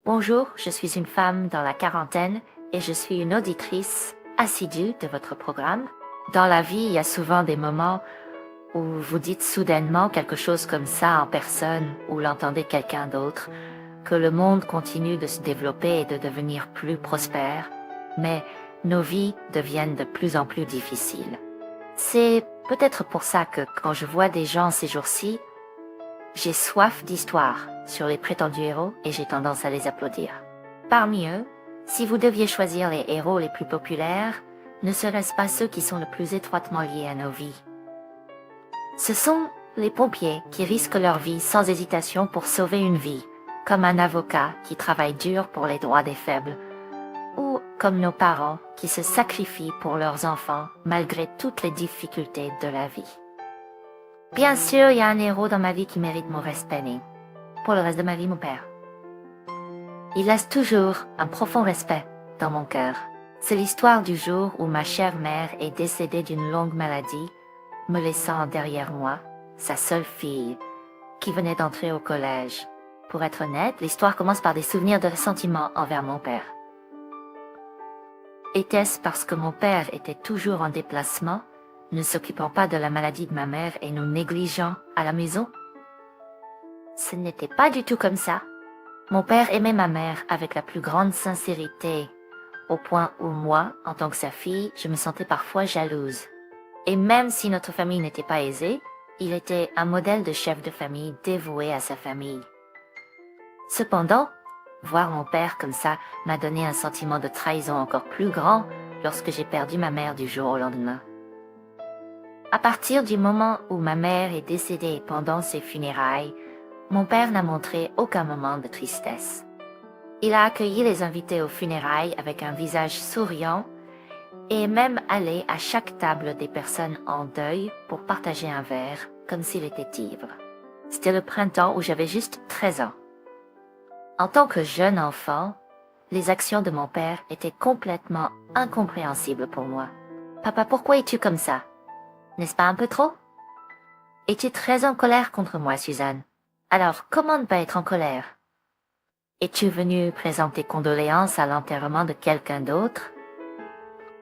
Bonjour, je suis une femme dans la quarantaine et je suis une auditrice assidue de votre programme. Dans la vie, il y a souvent des moments où vous dites soudainement quelque chose comme ça en personne ou l'entendez quelqu'un d'autre, que le monde continue de se développer et de devenir plus prospère, mais nos vies deviennent de plus en plus difficiles. C'est peut-être pour ça que quand je vois des gens ces jours-ci, j'ai soif d'histoires sur les prétendus héros et j'ai tendance à les applaudir. Parmi eux, si vous deviez choisir les héros les plus populaires, ne seraient-ce pas ceux qui sont le plus étroitement liés à nos vies? Ce sont les pompiers qui risquent leur vie sans hésitation pour sauver une vie, comme un avocat qui travaille dur pour les droits des faibles, ou comme nos parents qui se sacrifient pour leurs enfants malgré toutes les difficultés de la vie. Bien sûr, il y a un héros dans ma vie qui mérite mon respect, mais pour le reste de ma vie, mon père. Il laisse toujours un profond respect dans mon cœur. C'est l'histoire du jour où ma chère mère est décédée d'une longue maladie, me laissant derrière moi, sa seule fille, qui venait d'entrer au collège. Pour être honnête, l'histoire commence par des souvenirs de ressentiment envers mon père. Était-ce parce que mon père était toujours en déplacement, ne s'occupant pas de la maladie de ma mère et nous négligeant à la maison? Ce n'était pas du tout comme ça. Mon père aimait ma mère avec la plus grande sincérité, au point où moi, en tant que sa fille, je me sentais parfois jalouse. Et même si notre famille n'était pas aisée, il était un modèle de chef de famille dévoué à sa famille. Cependant, voir mon père comme ça m'a donné un sentiment de trahison encore plus grand lorsque j'ai perdu ma mère du jour au lendemain. À partir du moment où ma mère est décédée pendant ses funérailles, mon père n'a montré aucun moment de tristesse. Il a accueilli les invités aux funérailles avec un visage souriant et est même allé à chaque table des personnes en deuil pour partager un verre, comme s'il était ivre. C'était le printemps où j'avais juste 13 ans. En tant que jeune enfant, les actions de mon père étaient complètement incompréhensibles pour moi. « Papa, pourquoi es-tu comme ça? N'est-ce pas un peu trop? Es-tu très en colère contre moi, Suzanne? Alors, comment ne pas être en colère? Es-tu venue présenter condoléances à l'enterrement de quelqu'un d'autre?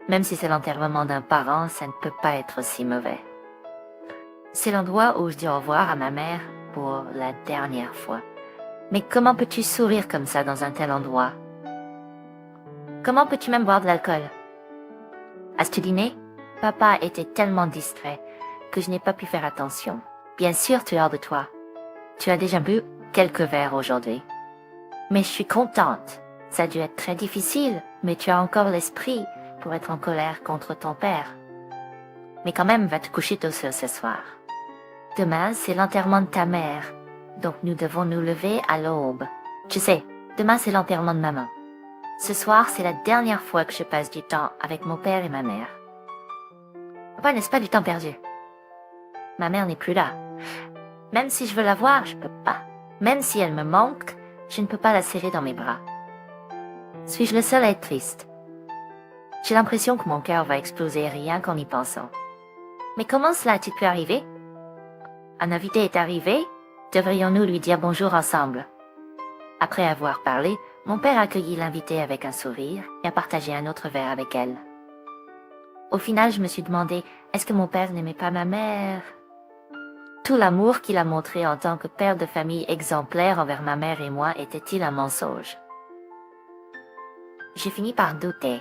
Même si c'est l'enterrement d'un parent, ça ne peut pas être si mauvais. C'est l'endroit où je dis au revoir à ma mère pour la dernière fois. Mais comment peux-tu sourire comme ça dans un tel endroit? Comment peux-tu même boire de l'alcool? À ce dîner, papa était tellement distrait que je n'ai pas pu faire attention. Bien sûr, tu es hors de toi. Tu as déjà bu quelques verres aujourd'hui. Mais je suis contente. Ça a dû être très difficile, mais tu as encore l'esprit pour être en colère contre ton père. Mais quand même, va te coucher tôt ce soir. Demain, c'est l'enterrement de ta mère, donc nous devons nous lever à l'aube. Tu sais, demain c'est l'enterrement de maman. Ce soir, c'est la dernière fois que je passe du temps avec mon père et ma mère. Papa, n'est-ce pas du temps perdu? Ma mère n'est plus là. Même si je veux la voir, je peux pas. Même si elle me manque, je ne peux pas la serrer dans mes bras. Suis-je le seul à être triste? J'ai l'impression que mon cœur va exploser rien qu'en y pensant. Mais comment cela a-t-il pu arriver? Un invité est arrivé, devrions-nous lui dire bonjour ensemble? Après avoir parlé, mon père accueillit l'invité avec un sourire et a partagé un autre verre avec elle. Au final, je me suis demandé, est-ce que mon père n'aimait pas ma mère? Tout l'amour qu'il a montré en tant que père de famille exemplaire envers ma mère et moi était-il un mensonge? J'ai fini par douter.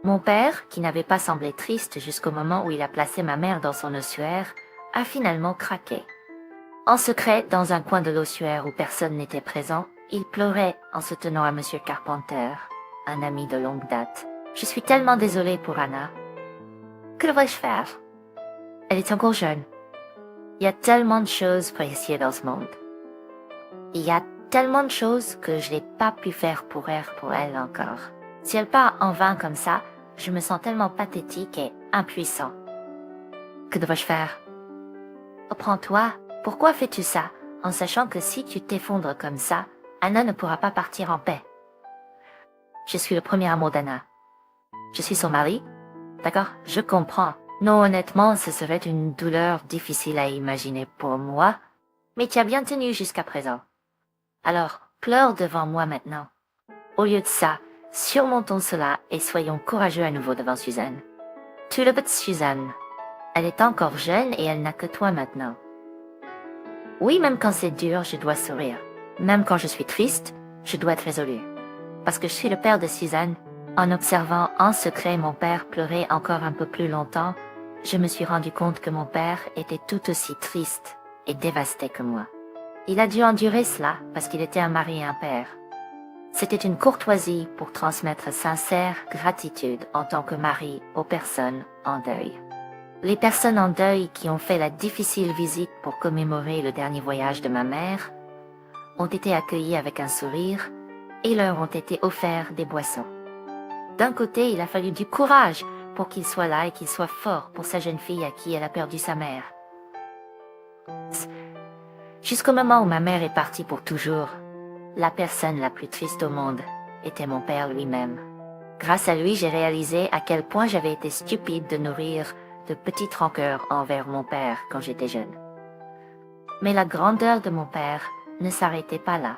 Mon père, qui n'avait pas semblé triste jusqu'au moment où il a placé ma mère dans son ossuaire, a finalement craqué. En secret, dans un coin de l'ossuaire où personne n'était présent, il pleurait en se tenant à Monsieur Carpenter, un ami de longue date. Je suis tellement désolée pour Anna. Que devrais-je faire? Elle est encore jeune. Il y a tellement de choses précieuses dans ce monde. Il y a tellement de choses que je n'ai pas pu faire pour elle encore. Si elle part en vain comme ça, je me sens tellement pathétique et impuissant. Que devrais-je faire? Reprends-toi. Pourquoi fais-tu ça, en sachant que si tu t'effondres comme ça, Anna ne pourra pas partir en paix? Je suis le premier amour d'Anna. Je suis son mari. D'accord, je comprends. Non, honnêtement, ce serait une douleur difficile à imaginer pour moi, mais tu as bien tenu jusqu'à présent. Alors, pleure devant moi maintenant. Au lieu de ça, surmontons cela et soyons courageux à nouveau devant Suzanne. Tu le veux, Suzanne. Elle est encore jeune et elle n'a que toi maintenant. Oui, même quand c'est dur, je dois sourire. Même quand je suis triste, je dois être résolu. Parce que je suis le père de Suzanne. En observant en secret mon père pleurer encore un peu plus longtemps, je me suis rendu compte que mon père était tout aussi triste et dévasté que moi. Il a dû endurer cela parce qu'il était un mari et un père. C'était une courtoisie pour transmettre sincère gratitude en tant que mari aux personnes en deuil. Les personnes en deuil qui ont fait la difficile visite pour commémorer le dernier voyage de ma mère ont été accueillies avec un sourire et leur ont été offerts des boissons. D'un côté, il a fallu du courage pour qu'il soit là et qu'il soit fort pour sa jeune fille à qui elle a perdu sa mère. Jusqu'au moment où ma mère est partie pour toujours, la personne la plus triste au monde était mon père lui-même. Grâce à lui, j'ai réalisé à quel point j'avais été stupide de nourrir de petites rancœurs envers mon père quand j'étais jeune. Mais la grandeur de mon père ne s'arrêtait pas là.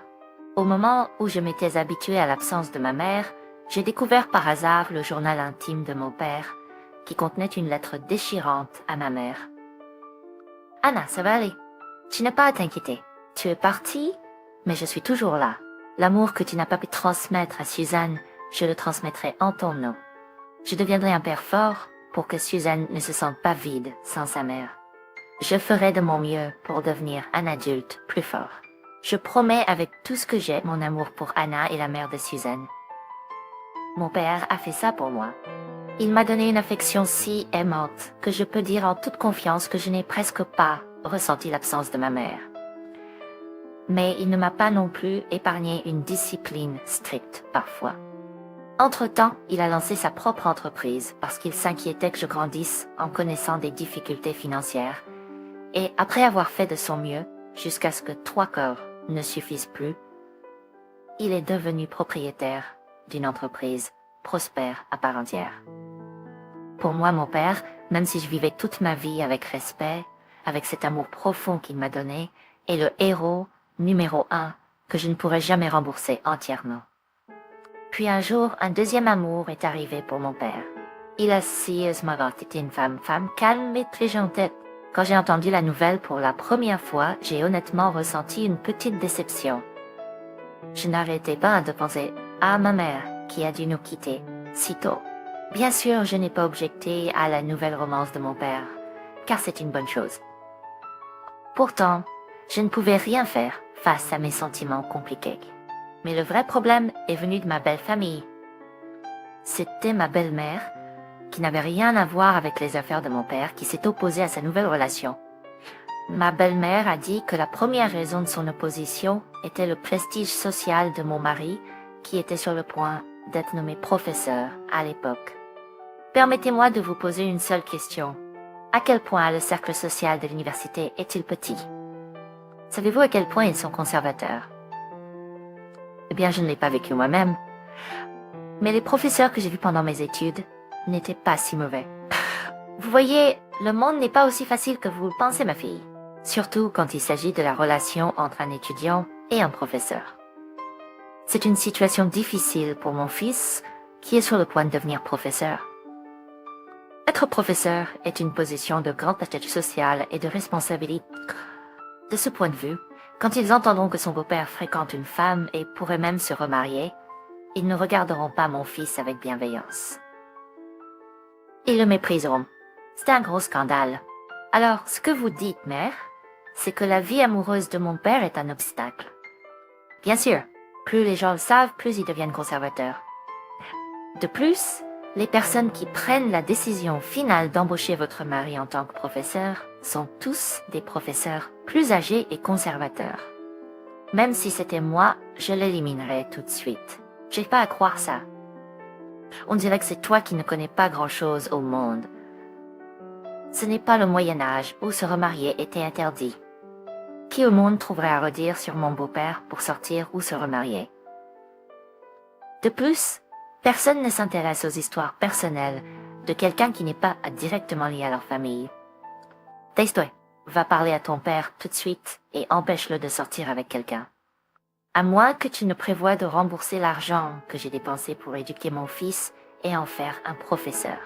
Au moment où je m'étais habituée à l'absence de ma mère, j'ai découvert par hasard le journal intime de mon père, qui contenait une lettre déchirante à ma mère. « Anna, ça va aller. Tu n'as pas à t'inquiéter. Tu es partie, mais je suis toujours là. L'amour que tu n'as pas pu transmettre à Suzanne, je le transmettrai en ton nom. Je deviendrai un père fort pour que Suzanne ne se sente pas vide sans sa mère. Je ferai de mon mieux pour devenir un adulte plus fort. Je promets avec tout ce que j'ai mon amour pour Anna et la mère de Suzanne. » Mon père a fait ça pour moi. Il m'a donné une affection si aimante que je peux dire en toute confiance que je n'ai presque pas ressenti l'absence de ma mère. Mais il ne m'a pas non plus épargné une discipline stricte parfois. Entre-temps, il a lancé sa propre entreprise parce qu'il s'inquiétait que je grandisse en connaissant des difficultés financières. Et après avoir fait de son mieux, jusqu'à ce que 3 corps ne suffisent plus, il est devenu propriétaire d'une entreprise prospère à part entière. Pour moi, mon père, même si je vivais toute ma vie avec respect, avec cet amour profond qu'il m'a donné, est le héros numéro 1 que je ne pourrai jamais rembourser entièrement. Puis un jour, un deuxième amour est arrivé pour mon père. Il a sérieusement été une femme calme et très gentille. Quand j'ai entendu la nouvelle pour la première fois, j'ai honnêtement ressenti une petite déception. Je n'arrêtais pas de penser à ma mère qui a dû nous quitter si tôt. Bien sûr, je n'ai pas objecté à la nouvelle romance de mon père, car c'est une bonne chose. Pourtant, je ne pouvais rien faire face à mes sentiments compliqués. Mais le vrai problème est venu de ma belle famille. C'était ma belle-mère, qui n'avait rien à voir avec les affaires de mon père, qui s'est opposée à sa nouvelle relation. Ma belle-mère a dit que la première raison de son opposition était le prestige social de mon mari, qui était sur le point d'être nommé professeur à l'époque. Permettez-moi de vous poser une seule question. À quel point le cercle social de l'université est-il petit? Savez-vous à quel point ils sont conservateurs? Eh bien, je ne l'ai pas vécu moi-même. Mais les professeurs que j'ai vus pendant mes études n'étaient pas si mauvais. Vous voyez, le monde n'est pas aussi facile que vous le pensez, ma fille. Surtout quand il s'agit de la relation entre un étudiant et un professeur. C'est une situation difficile pour mon fils, qui est sur le point de devenir professeur. Être professeur est une position de grande statut sociale et de responsabilité. De ce point de vue, quand ils entendront que son beau-père fréquente une femme et pourrait même se remarier, ils ne regarderont pas mon fils avec bienveillance. Ils le mépriseront. C'est un gros scandale. Alors, ce que vous dites, mère, c'est que la vie amoureuse de mon père est un obstacle. Bien sûr, plus les gens le savent, plus ils deviennent conservateurs. De plus, les personnes qui prennent la décision finale d'embaucher votre mari en tant que professeur sont tous des professeurs plus âgés et conservateurs. Même si c'était moi, je l'éliminerais tout de suite. J'ai pas à croire ça. On dirait que c'est toi qui ne connais pas grand-chose au monde. Ce n'est pas le Moyen-Âge où se remarier était interdit. Qui au monde trouverait à redire sur mon beau-père pour sortir ou se remarier? De plus, personne ne s'intéresse aux histoires personnelles de quelqu'un qui n'est pas directement lié à leur famille. Tais-toi, va parler à ton père tout de suite et empêche-le de sortir avec quelqu'un. À moins que tu ne prévoies de rembourser l'argent que j'ai dépensé pour éduquer mon fils et en faire un professeur.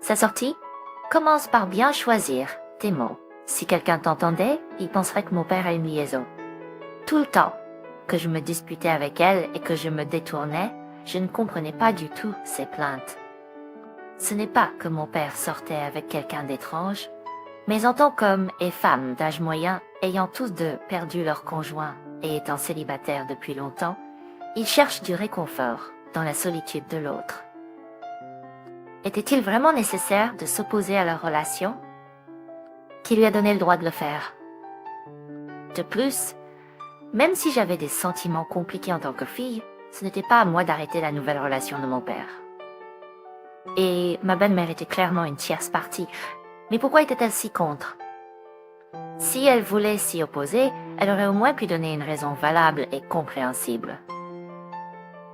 Sa sortie commence par bien choisir tes mots. Si quelqu'un t'entendait, il penserait que mon père a une liaison. Tout le temps que je me disputais avec elle et que je me détournais, je ne comprenais pas du tout ses plaintes. Ce n'est pas que mon père sortait avec quelqu'un d'étrange, mais en tant qu'homme et femme d'âge moyen, ayant tous deux perdu leur conjoint et étant célibataires depuis longtemps, ils cherchent du réconfort dans la solitude de l'autre. Était-il vraiment nécessaire de s'opposer à leur relation? Qui lui a donné le droit de le faire? De plus, même si j'avais des sentiments compliqués en tant que fille, ce n'était pas à moi d'arrêter la nouvelle relation de mon père. Et ma belle-mère était clairement une tierce partie. Mais pourquoi était-elle si contre? Si elle voulait s'y opposer, elle aurait au moins pu donner une raison valable et compréhensible.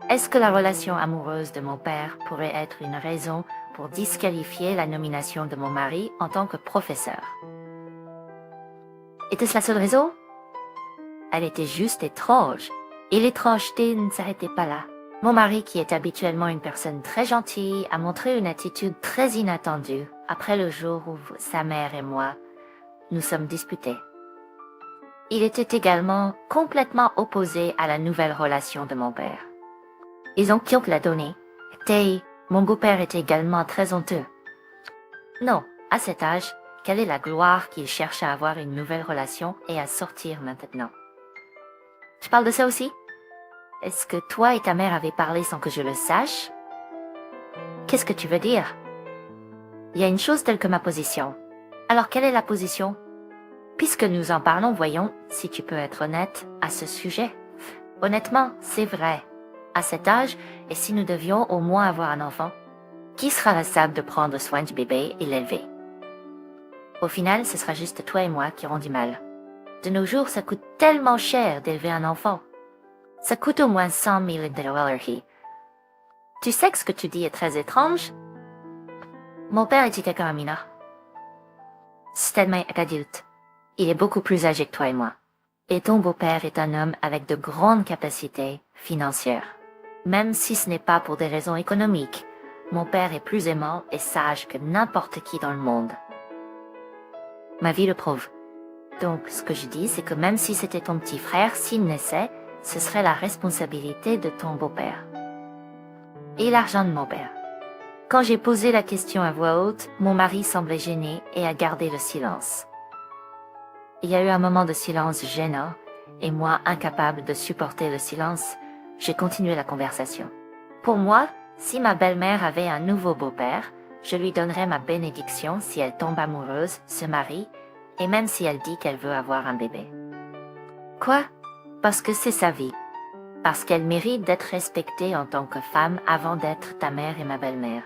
Est-ce que la relation amoureuse de mon père pourrait être une raison pour disqualifier la nomination de mon mari en tant que professeur? Était-ce la seule raison? Elle était juste étrange, et l'étrangeté ne s'arrêtait pas là. Mon mari, qui est habituellement une personne très gentille, a montré une attitude très inattendue après le jour où sa mère et moi nous sommes disputés. Il était également complètement opposé à la nouvelle relation de mon père. Ils ont qui l'a donné. Mon beau-père était également très honteux. Non, à cet âge, quelle est la gloire qu'il cherche à avoir une nouvelle relation et à sortir maintenant? Tu parles de ça aussi? Est-ce que toi et ta mère avez parlé sans que je le sache? Qu'est-ce que tu veux dire? Il y a une chose telle que ma position. Alors quelle est la position? Puisque nous en parlons, voyons si tu peux être honnête à ce sujet. Honnêtement, c'est vrai. À cet âge, et si nous devions au moins avoir un enfant, qui sera responsable de prendre soin du bébé et l'élever? Au final, ce sera juste toi et moi qui aurons du mal. De nos jours, ça coûte tellement cher d'élever un enfant. Ça coûte au moins 100 000 $. Tu sais que ce que tu dis est très étrange? Mon père était encore un mineur. Stedman est adulte. Il est beaucoup plus âgé que toi et moi. Et ton beau-père est un homme avec de grandes capacités financières. Même si ce n'est pas pour des raisons économiques, mon père est plus aimant et sage que n'importe qui dans le monde. Ma vie le prouve. Donc, ce que je dis, c'est que même si c'était ton petit frère, s'il naissait, ce serait la responsabilité de ton beau-père. Et l'argent de mon père. Quand j'ai posé la question à voix haute, mon mari semblait gêné et a gardé le silence. Il y a eu un moment de silence gênant, et moi, incapable de supporter le silence, j'ai continué la conversation. Pour moi, si ma belle-mère avait un nouveau beau-père, je lui donnerais ma bénédiction si elle tombe amoureuse, se marie, et même si elle dit qu'elle veut avoir un bébé. Quoi? Parce que c'est sa vie. Parce qu'elle mérite d'être respectée en tant que femme avant d'être ta mère et ma belle-mère.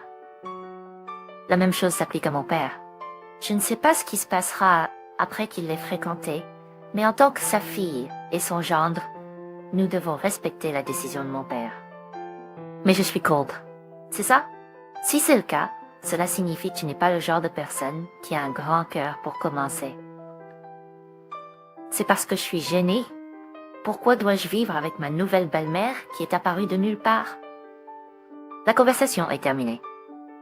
La même chose s'applique à mon père. Je ne sais pas ce qui se passera après qu'il l'ait fréquenté, mais en tant que sa fille et son gendre, nous devons respecter la décision de mon père. Mais je suis contre. C'est ça? Si c'est le cas, cela signifie que tu n'es pas le genre de personne qui a un grand cœur pour commencer. C'est parce que je suis gênée. Pourquoi dois-je vivre avec ma nouvelle belle-mère qui est apparue de nulle part? La conversation est terminée.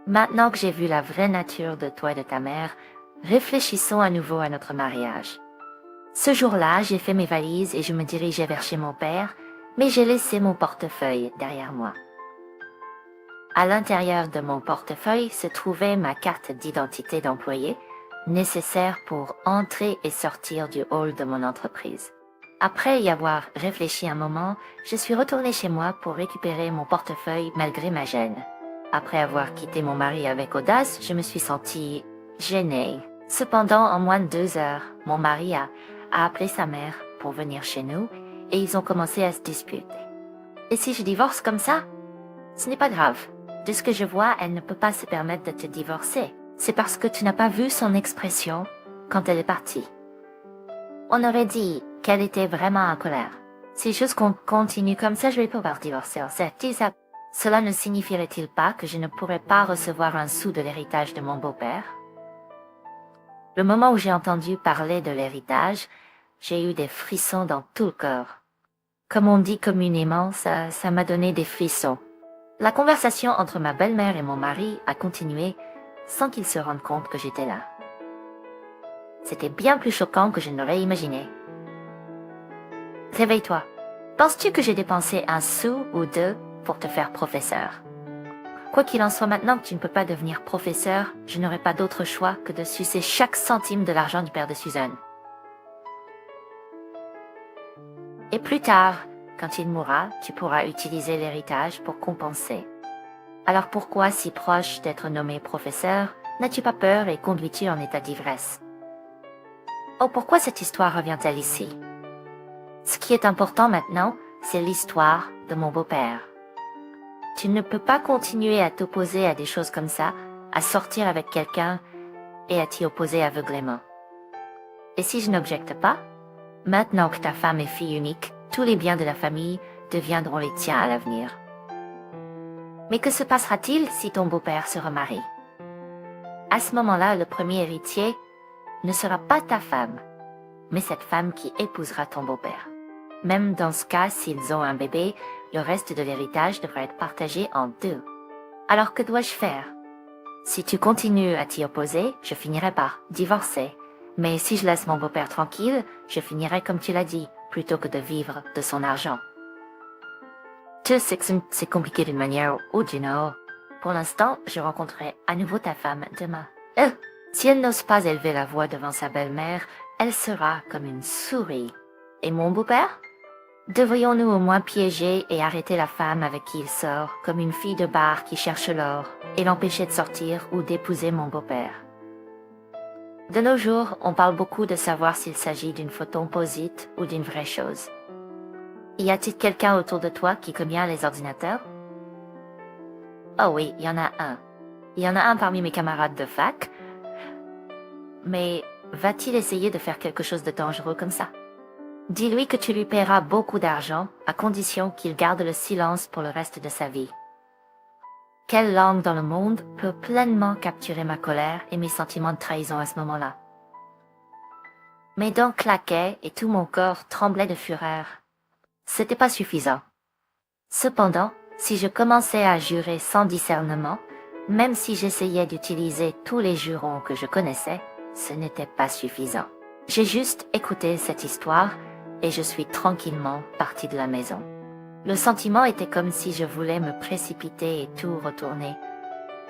Maintenant que j'ai vu la vraie nature de toi et de ta mère, réfléchissons à nouveau à notre mariage. Ce jour-là, j'ai fait mes valises et je me dirigeais vers chez mon père, mais j'ai laissé mon portefeuille derrière moi. À l'intérieur de mon portefeuille se trouvait ma carte d'identité d'employé, nécessaire pour entrer et sortir du hall de mon entreprise. Après y avoir réfléchi un moment, je suis retournée chez moi pour récupérer mon portefeuille malgré ma gêne. Après avoir quitté mon mari avec audace, je me suis sentie gênée. Cependant, en moins de 2 heures, mon mari a appelé sa mère pour venir chez nous et ils ont commencé à se disputer. Et si je divorce comme ça? Ce n'est pas grave. De ce que je vois, elle ne peut pas se permettre de te divorcer. C'est parce que tu n'as pas vu son expression quand elle est partie. On aurait dit qu'elle était vraiment en colère. Si juste qu'on continue comme ça, je vais pouvoir divorcer. Cela ne signifierait-il pas que je ne pourrais pas recevoir un sou de l'héritage de mon beau-père? Le moment où j'ai entendu parler de l'héritage, j'ai eu des frissons dans tout le corps. Comme on dit communément, ça m'a donné des frissons. La conversation entre ma belle-mère et mon mari a continué sans qu'ils se rendent compte que j'étais là. C'était bien plus choquant que je ne l'aurais imaginé. Réveille-toi. Penses-tu que j'ai dépensé un sou ou deux pour te faire professeur? Quoi qu'il en soit, maintenant que tu ne peux pas devenir professeur, je n'aurai pas d'autre choix que de sucer chaque centime de l'argent du père de Suzanne. Et plus tard, quand il mourra, tu pourras utiliser l'héritage pour compenser. Alors pourquoi, si proche d'être nommé professeur, n'as-tu pas peur et conduis-tu en état d'ivresse? Oh, pourquoi cette histoire revient-elle ici? Ce qui est important maintenant, c'est l'histoire de mon beau-père. Tu ne peux pas continuer à t'opposer à des choses comme ça, à sortir avec quelqu'un et à t'y opposer aveuglément. Et si je n'objecte pas, maintenant que ta femme est fille unique, tous les biens de la famille deviendront les tiens à l'avenir. Mais que se passera-t-il si ton beau-père se remarie? À ce moment-là, le premier héritier ne sera pas ta femme, mais cette femme qui épousera ton beau-père. Même dans ce cas, s'ils ont un bébé, le reste de l'héritage devra être partagé en deux. Alors que dois-je faire? Si tu continues à t'y opposer, je finirai par divorcer. Mais si je laisse mon beau-père tranquille, je finirai comme tu l'as dit, plutôt que de vivre de son argent. Tu sais que c'est compliqué d'une manière ou d'une autre. Pour l'instant, je rencontrerai à nouveau ta femme demain. Si elle n'ose pas élever la voix devant sa belle-mère, elle sera comme une souris. Et mon beau-père? Devrions-nous au moins piéger et arrêter la femme avec qui il sort, comme une fille de bar qui cherche l'or, et l'empêcher de sortir ou d'épouser mon beau-père? De nos jours, on parle beaucoup de savoir s'il s'agit d'une photomposite ou d'une vraie chose. Y a-t-il quelqu'un autour de toi qui connaît les ordinateurs? Oh oui, il y en a un. Il y en a un parmi mes camarades de fac. Mais va-t-il essayer de faire quelque chose de dangereux comme ça? Dis-lui que tu lui paieras beaucoup d'argent, à condition qu'il garde le silence pour le reste de sa vie. Quelle langue dans le monde peut pleinement capturer ma colère et mes sentiments de trahison à ce moment-là? Mes dents claquaient et tout mon corps tremblait de fureur. C'était pas suffisant. Cependant, si je commençais à jurer sans discernement, même si j'essayais d'utiliser tous les jurons que je connaissais, ce n'était pas suffisant. J'ai juste écouté cette histoire et je suis tranquillement partie de la maison. Le sentiment était comme si je voulais me précipiter et tout retourner.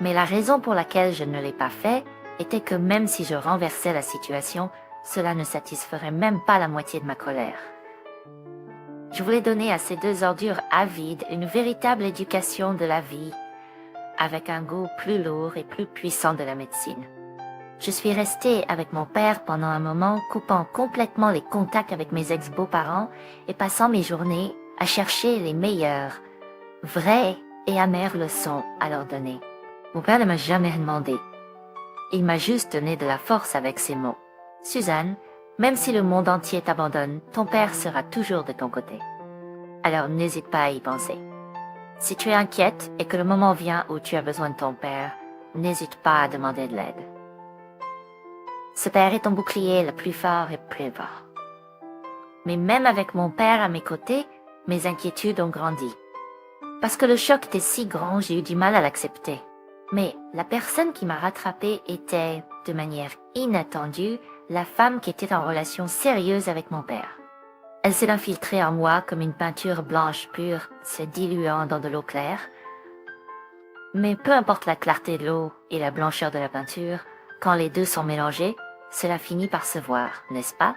Mais la raison pour laquelle je ne l'ai pas fait était que même si je renversais la situation, cela ne satisferait même pas la moitié de ma colère. Je voulais donner à ces deux ordures avides une véritable éducation de la vie, avec un goût plus lourd et plus puissant de la médecine. Je suis restée avec mon père pendant un moment, coupant complètement les contacts avec mes ex-beaux-parents et passant mes journées à chercher les meilleures, vraies et amères leçons à leur donner. Mon père ne m'a jamais demandé. Il m'a juste donné de la force avec ces mots. Suzanne, même si le monde entier t'abandonne, ton père sera toujours de ton côté. Alors n'hésite pas à y penser. Si tu es inquiète et que le moment vient où tu as besoin de ton père, n'hésite pas à demander de l'aide. Ce père est ton bouclier le plus fort et plus fort. Mais même avec mon père à mes côtés, mes inquiétudes ont grandi. Parce que le choc était si grand, j'ai eu du mal à l'accepter. Mais la personne qui m'a rattrapée était, de manière inattendue, la femme qui était en relation sérieuse avec mon père. Elle s'est infiltrée en moi comme une peinture blanche pure se diluant dans de l'eau claire. Mais peu importe la clarté de l'eau et la blancheur de la peinture, quand les deux sont mélangés, cela finit par se voir, n'est-ce pas?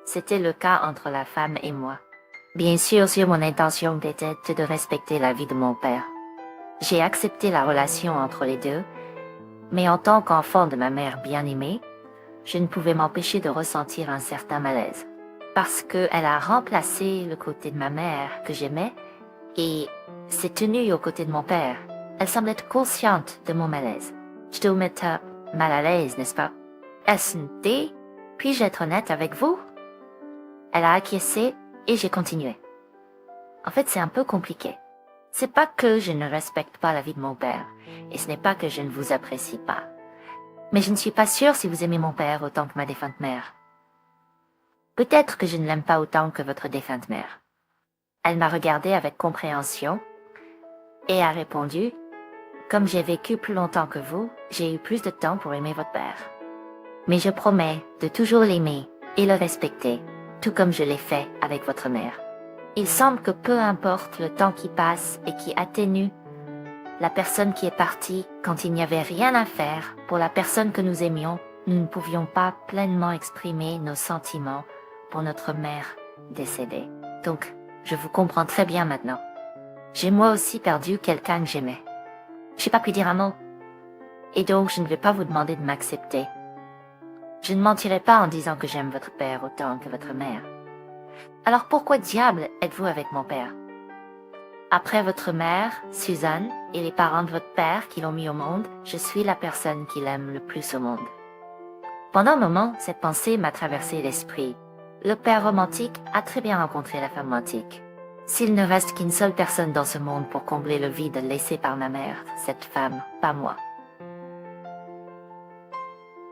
C'était le cas entre la femme et moi. Bien sûr, mon intention était de respecter la vie de mon père. J'ai accepté la relation entre les deux, mais en tant qu'enfant de ma mère bien-aimée, je ne pouvais m'empêcher de ressentir un certain malaise. Parce qu'elle a remplacé le côté de ma mère que j'aimais et s'est tenue aux côtés de mon père. Elle semble être consciente de mon malaise. Je dois mettre mal à l'aise, n'est-ce pas? Est-ce une idée? Puis-je être honnête avec vous? Elle a acquiescé et j'ai continué. En fait, c'est un peu compliqué. C'est pas que je ne respecte pas la vie de mon père, et ce n'est pas que je ne vous apprécie pas. Mais je ne suis pas sûre si vous aimez mon père autant que ma défunte mère. Peut-être que je ne l'aime pas autant que votre défunte mère. Elle m'a regardé avec compréhension et a répondu, comme j'ai vécu plus longtemps que vous, j'ai eu plus de temps pour aimer votre père. Mais je promets de toujours l'aimer et le respecter, tout comme je l'ai fait avec votre mère. Il semble que peu importe le temps qui passe et qui atténue la personne qui est partie quand il n'y avait rien à faire pour la personne que nous aimions, nous ne pouvions pas pleinement exprimer nos sentiments pour notre mère décédée. Donc, je vous comprends très bien maintenant. J'ai moi aussi perdu quelqu'un que j'aimais. Je n'ai pas pu dire un mot. Et donc, je ne vais pas vous demander de m'accepter. Je ne mentirai pas en disant que j'aime votre père autant que votre mère. Alors pourquoi diable êtes-vous avec mon père? Après votre mère, Suzanne, et les parents de votre père qui l'ont mis au monde, je suis la personne qu'il aime le plus au monde. Pendant un moment, cette pensée m'a traversé l'esprit. Le père romantique a très bien rencontré la femme romantique. S'il ne reste qu'une seule personne dans ce monde pour combler le vide laissé par ma mère, cette femme, pas moi.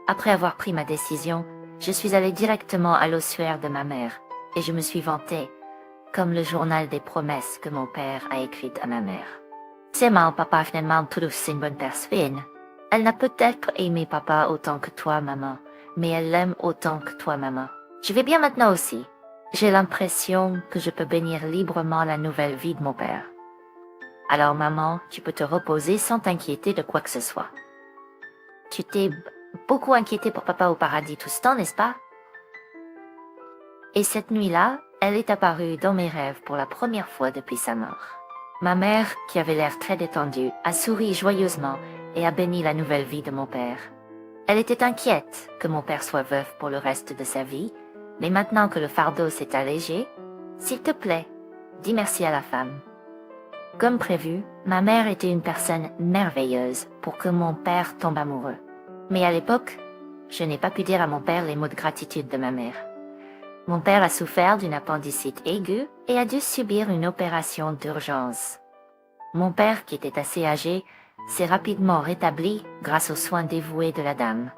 Après avoir pris ma décision, je suis allée directement à l'ossuaire de ma mère, et je me suis vantée, comme le journal des promesses que mon père a écrites à ma mère. C'est mon papa finalement tous une bonne personne. Elle n'a peut-être aimé papa autant que toi, maman, mais elle l'aime autant que toi, maman. Je vais bien maintenant aussi. J'ai l'impression que je peux bénir librement la nouvelle vie de mon père. Alors maman, tu peux te reposer sans t'inquiéter de quoi que ce soit. Tu t'es beaucoup inquiétée pour papa au paradis tout ce temps, n'est-ce pas? Et cette nuit-là, elle est apparue dans mes rêves pour la première fois depuis sa mort. Ma mère, qui avait l'air très détendue, a souri joyeusement et a béni la nouvelle vie de mon père. Elle était inquiète que mon père soit veuf pour le reste de sa vie, mais maintenant que le fardeau s'est allégé, s'il te plaît, dis merci à la femme. Comme prévu, ma mère était une personne merveilleuse pour que mon père tombe amoureux. Mais à l'époque, je n'ai pas pu dire à mon père les mots de gratitude de ma mère. Mon père a souffert d'une appendicite aiguë et a dû subir une opération d'urgence. Mon père, qui était assez âgé, s'est rapidement rétabli grâce aux soins dévoués de la dame.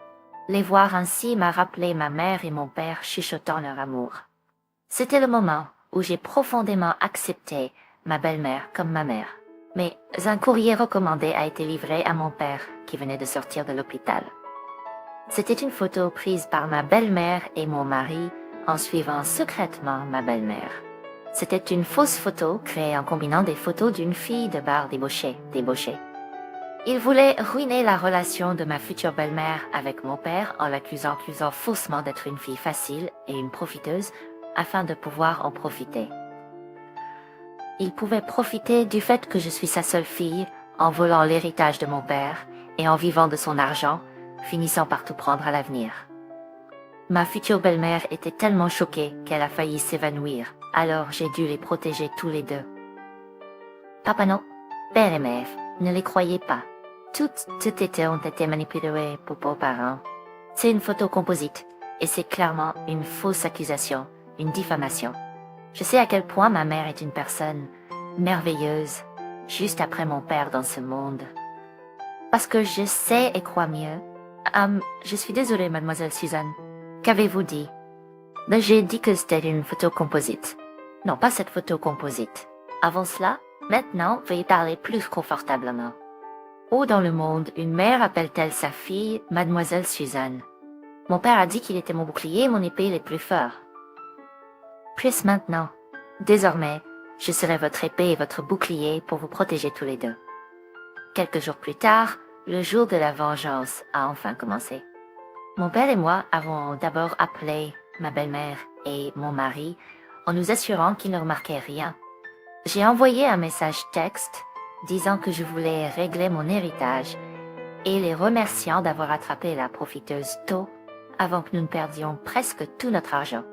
Les voir ainsi m'a rappelé ma mère et mon père chuchotant leur amour. C'était le moment où j'ai profondément accepté ma belle-mère comme ma mère. Mais un courrier recommandé a été livré à mon père qui venait de sortir de l'hôpital. C'était une photo prise par ma belle-mère et mon mari en suivant secrètement ma belle-mère. C'était une fausse photo créée en combinant des photos d'une fille de bar débauchée. Ils voulaient ruiner la relation de ma future belle-mère avec mon père en l'accusant faussement d'être une fille facile et une profiteuse afin de pouvoir en profiter. Ils pouvaient profiter du fait que je suis sa seule fille en volant l'héritage de mon père et en vivant de son argent, finissant par tout prendre à l'avenir. Ma future belle-mère était tellement choquée qu'elle a failli s'évanouir, alors j'ai dû les protéger tous les deux. Papa non, père et mère, ne les croyez pas. Toutes ont été manipulées pour vos parents. C'est une photo composite, et c'est clairement une fausse accusation, une diffamation. Je sais à quel point ma mère est une personne merveilleuse, juste après mon père dans ce monde. Parce que je sais et crois mieux. Je suis désolée, mademoiselle Suzanne. Qu'avez-vous dit? J'ai dit que c'était une photo composite. Non, pas cette photo composite. Avant cela, maintenant, veuillez parler plus confortablement. Où dans le monde une mère appelle-t-elle sa fille mademoiselle Suzanne? Mon père a dit qu'il était mon bouclier et mon épée les plus forts. Plus maintenant. Désormais, je serai votre épée et votre bouclier pour vous protéger tous les deux. Quelques jours plus tard, le jour de la vengeance a enfin commencé. Mon père et moi avons d'abord appelé ma belle-mère et mon mari en nous assurant qu'ils ne remarquaient rien. J'ai envoyé un message texte disant que je voulais régler mon héritage et les remerciant d'avoir attrapé la profiteuse tôt avant que nous ne perdions presque tout notre argent.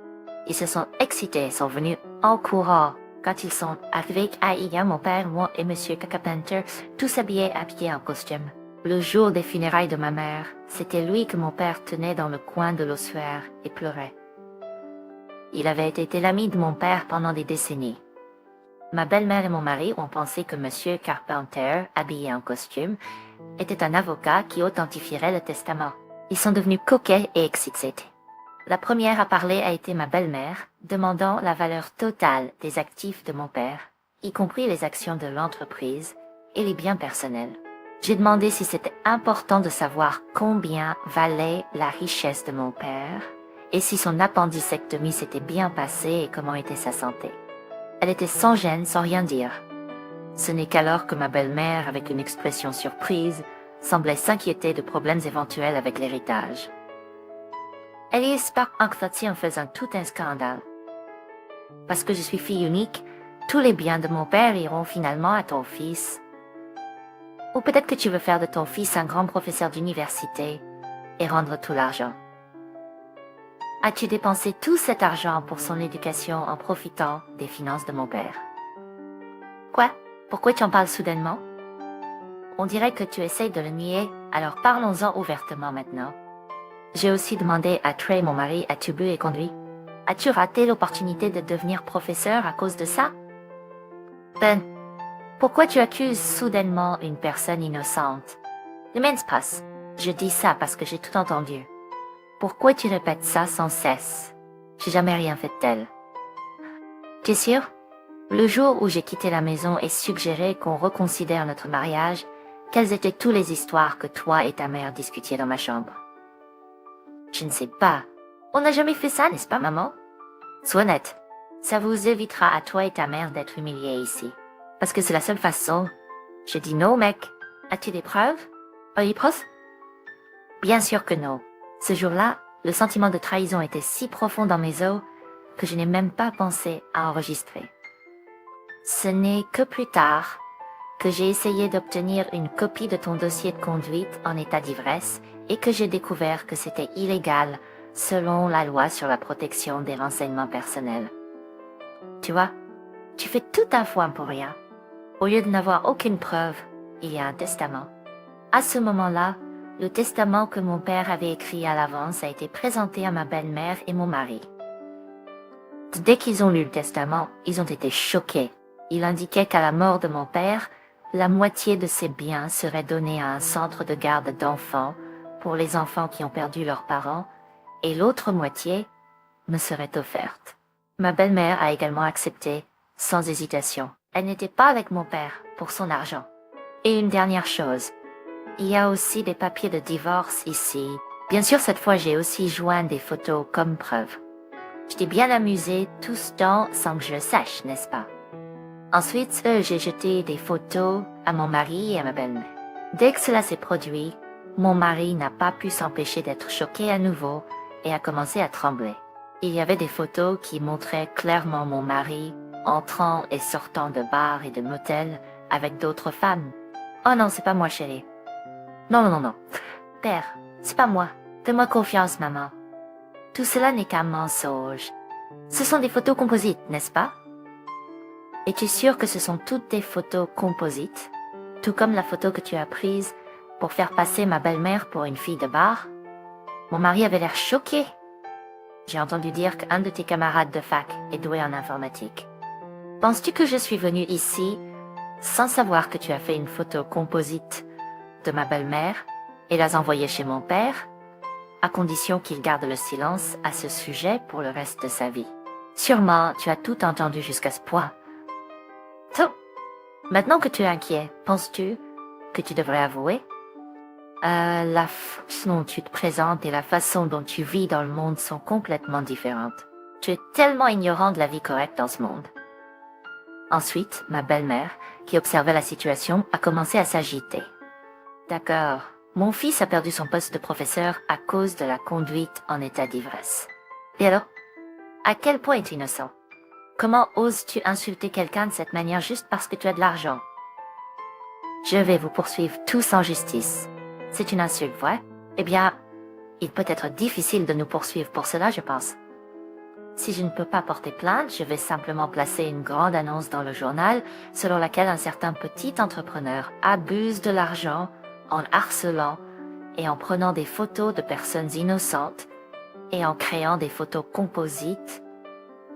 Ils se sont excités et sont venus en courant quand ils sont arrivés à Iga, mon père, moi et Monsieur Carpenter, tous habillés en costume. Le jour des funérailles de ma mère, c'était lui que mon père tenait dans le coin de l'ossuaire et pleurait. Il avait été l'ami de mon père pendant des décennies. Ma belle-mère et mon mari ont pensé que Monsieur Carpenter, habillé en costume, était un avocat qui authentifierait le testament. Ils sont devenus coquets et excités. La première à parler a été ma belle-mère, demandant la valeur totale des actifs de mon père, y compris les actions de l'entreprise et les biens personnels. J'ai demandé si c'était important de savoir combien valait la richesse de mon père et si son appendicectomie s'était bien passée et comment était sa santé. Elle était sans gêne, sans rien dire. Ce n'est qu'alors que ma belle-mère, avec une expression surprise, semblait s'inquiéter de problèmes éventuels avec l'héritage. Elle y espère en faisant tout un scandale. Parce que je suis fille unique, tous les biens de mon père iront finalement à ton fils. Ou peut-être que tu veux faire de ton fils un grand professeur d'université et rendre tout l'argent. As-tu dépensé tout cet argent pour son éducation en profitant des finances de mon père? Quoi? Pourquoi tu en parles soudainement? On dirait que tu essayes de le nier, alors parlons-en ouvertement maintenant. J'ai aussi demandé à Trey, mon mari, as-tu bu et conduit? As-tu raté l'opportunité de devenir professeur à cause de ça? Ben, pourquoi tu accuses soudainement une personne innocente? Ne m'en passe. Je dis ça parce que j'ai tout entendu. Pourquoi tu répètes ça sans cesse? J'ai jamais rien fait de tel. Tu es sûr? Le jour où j'ai quitté la maison et suggéré qu'on reconsidère notre mariage, quelles étaient toutes les histoires que toi et ta mère discutiez dans ma chambre? Je ne sais pas. On n'a jamais fait ça, n'est-ce pas, maman? Sois honnête. Ça vous évitera à toi et ta mère d'être humiliés ici. Parce que c'est la seule façon. Je dis non, mec. As-tu des preuves? Are you preuves? Bien sûr que non. Ce jour-là, le sentiment de trahison était si profond dans mes os que je n'ai même pas pensé à enregistrer. Ce n'est que plus tard que j'ai essayé d'obtenir une copie de ton dossier de conduite en état d'ivresse et que j'ai découvert que c'était illégal selon la loi sur la protection des renseignements personnels. Tu vois, tu fais tout un foin pour rien. Au lieu de n'avoir aucune preuve, il y a un testament. À ce moment-là, le testament que mon père avait écrit à l'avance a été présenté à ma belle-mère et mon mari. Dès qu'ils ont lu le testament, ils ont été choqués. Il indiquait qu'à la mort de mon père, la moitié de ses biens serait donnée à un centre de garde d'enfants pour les enfants qui ont perdu leurs parents, et l'autre moitié me serait offerte. Ma belle-mère a également accepté, sans hésitation. Elle n'était pas avec mon père pour son argent. Et une dernière chose, il y a aussi des papiers de divorce ici. Bien sûr, cette fois, j'ai aussi joint des photos comme preuve. Je t'ai bien amusé tout ce temps sans que je le sache, n'est-ce pas? Ensuite, j'ai jeté des photos à mon mari et à ma belle-mère. Dès que cela s'est produit, mon mari n'a pas pu s'empêcher d'être choqué à nouveau et a commencé à trembler. Il y avait des photos qui montraient clairement mon mari entrant et sortant de bars et de motels avec d'autres femmes. Oh non, c'est pas moi, chérie. Non. Père, c'est pas moi. Fais-moi confiance, maman. Tout cela n'est qu'un mensonge. Ce sont des photos composites, n'est-ce pas? Es-tu sûr que ce sont toutes des photos composites, tout comme la photo que tu as prise pour faire passer ma belle-mère pour une fille de bar? Mon mari avait l'air choqué. J'ai entendu dire qu'un de tes camarades de fac est doué en informatique. Penses-tu que je suis venue ici sans savoir que tu as fait une photo composite de ma belle-mère et l'as envoyée chez mon père, à condition qu'il garde le silence à ce sujet pour le reste de sa vie? Sûrement, tu as tout entendu jusqu'à ce point. Maintenant que tu es inquiet, penses-tu que tu devrais avouer? La façon dont tu te présentes et la façon dont tu vis dans le monde sont complètement différentes. Tu es tellement ignorant de la vie correcte dans ce monde. Ensuite, ma belle-mère, qui observait la situation, a commencé à s'agiter. D'accord, mon fils a perdu son poste de professeur à cause de la conduite en état d'ivresse. Et alors? À quel point es-tu innocent? Comment oses-tu insulter quelqu'un de cette manière juste parce que tu as de l'argent? Je vais vous poursuivre tous en justice. C'est une insulte, ouais? Eh bien, il peut être difficile de nous poursuivre pour cela, je pense. Si je ne peux pas porter plainte, je vais simplement placer une grande annonce dans le journal selon laquelle un certain petit entrepreneur abuse de l'argent en harcelant et en prenant des photos de personnes innocentes et en créant des photos composites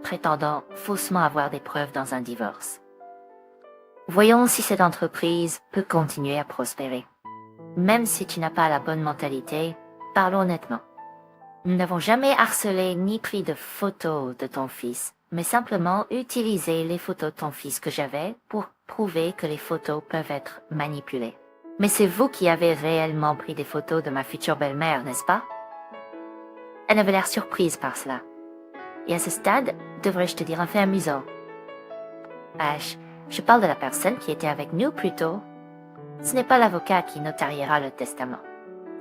prétendant faussement avoir des preuves dans un divorce. Voyons si cette entreprise peut continuer à prospérer. Même si tu n'as pas la bonne mentalité, parlons honnêtement. Nous n'avons jamais harcelé ni pris de photos de ton fils, mais simplement utilisé les photos de ton fils que j'avais pour prouver que les photos peuvent être manipulées. Mais c'est vous qui avez réellement pris des photos de ma future belle-mère, n'est-ce pas? Elle avait l'air surprise par cela. Et à ce stade, devrais-je te dire un fait amusant? Je parle de la personne qui était avec nous plus tôt. Ce n'est pas l'avocat qui notariera le testament.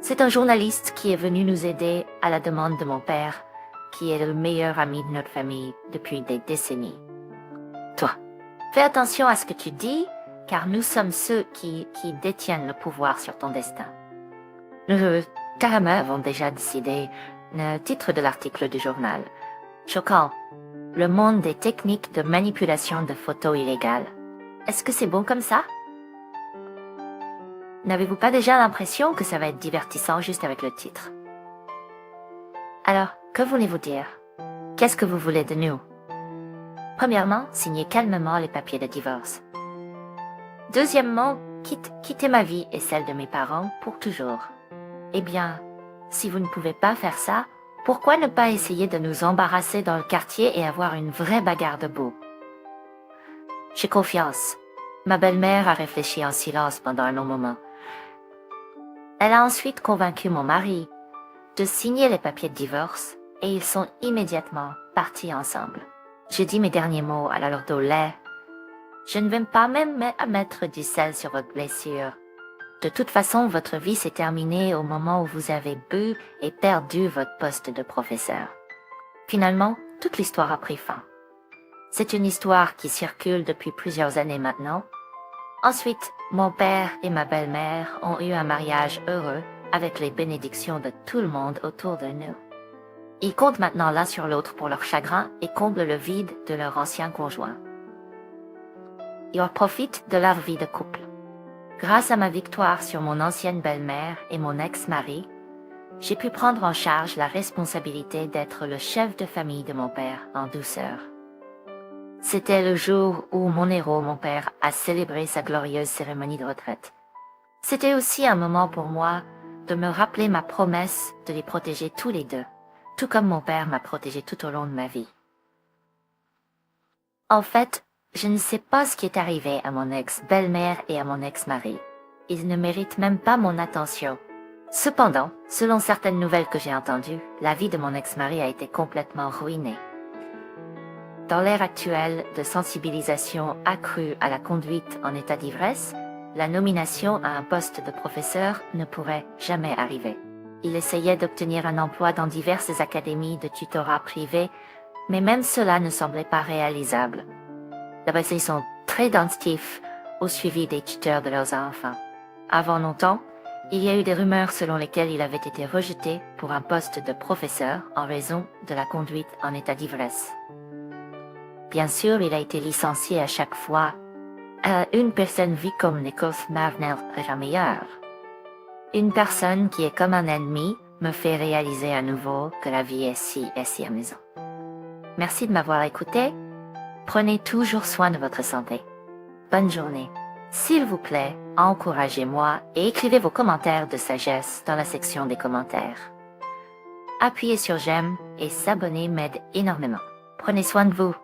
C'est un journaliste qui est venu nous aider à la demande de mon père, qui est le meilleur ami de notre famille depuis des décennies. Toi, fais attention à ce que tu dis, car nous sommes ceux qui détiennent le pouvoir sur ton destin. Nous, carrément, avons déjà décidé le titre de l'article du journal. Choquant. Le monde des techniques de manipulation de photos illégales. Est-ce que c'est bon comme ça? N'avez-vous pas déjà l'impression que ça va être divertissant juste avec le titre? Alors, que voulez-vous dire? Qu'est-ce que vous voulez de nous? Premièrement, signez calmement les papiers de divorce. Deuxièmement, quittez ma vie et celle de mes parents pour toujours. Eh bien, si vous ne pouvez pas faire ça, pourquoi ne pas essayer de nous embarrasser dans le quartier et avoir une vraie bagarre debout? J'ai confiance. Ma belle-mère a réfléchi en silence pendant un long moment. Elle a ensuite convaincu mon mari de signer les papiers de divorce et ils sont immédiatement partis ensemble. J'ai dit mes derniers mots à la lourde au lait. Je ne vais pas même mettre du sel sur votre blessure. De toute façon, votre vie s'est terminée au moment où vous avez bu et perdu votre poste de professeur. Finalement, toute l'histoire a pris fin. C'est une histoire qui circule depuis plusieurs années maintenant. Ensuite, mon père et ma belle-mère ont eu un mariage heureux avec les bénédictions de tout le monde autour de nous. Ils comptent maintenant l'un sur l'autre pour leur chagrin et comblent le vide de leur ancien conjoint. Ils profitent de leur vie de couple. Grâce à ma victoire sur mon ancienne belle-mère et mon ex-mari, j'ai pu prendre en charge la responsabilité d'être le chef de famille de mon père en douceur. C'était le jour où mon héros, mon père, a célébré sa glorieuse cérémonie de retraite. C'était aussi un moment pour moi de me rappeler ma promesse de les protéger tous les deux, tout comme mon père m'a protégé tout au long de ma vie. En fait, je ne sais pas ce qui est arrivé à mon ex-belle-mère et à mon ex-mari. Ils ne méritent même pas mon attention. Cependant, selon certaines nouvelles que j'ai entendues, la vie de mon ex-mari a été complètement ruinée. Dans l'ère actuelle de sensibilisation accrue à la conduite en état d'ivresse, la nomination à un poste de professeur ne pourrait jamais arriver. Il essayait d'obtenir un emploi dans diverses académies de tutorat privées, mais même cela ne semblait pas réalisable. D'abord, ils sont très attentifs au suivi des tuteurs de leurs enfants. Avant longtemps, il y a eu des rumeurs selon lesquelles il avait été rejeté pour un poste de professeur en raison de la conduite en état d'ivresse. Bien sûr, il a été licencié à chaque fois. Une personne vit comme Nicholas Marvnell est la meilleure. Une personne qui est comme un ennemi me fait réaliser à nouveau que la vie est si amusante. Merci de m'avoir écouté. Prenez toujours soin de votre santé. Bonne journée. S'il vous plaît, encouragez-moi et écrivez vos commentaires de sagesse dans la section des commentaires. Appuyez sur j'aime et s'abonner m'aide énormément. Prenez soin de vous.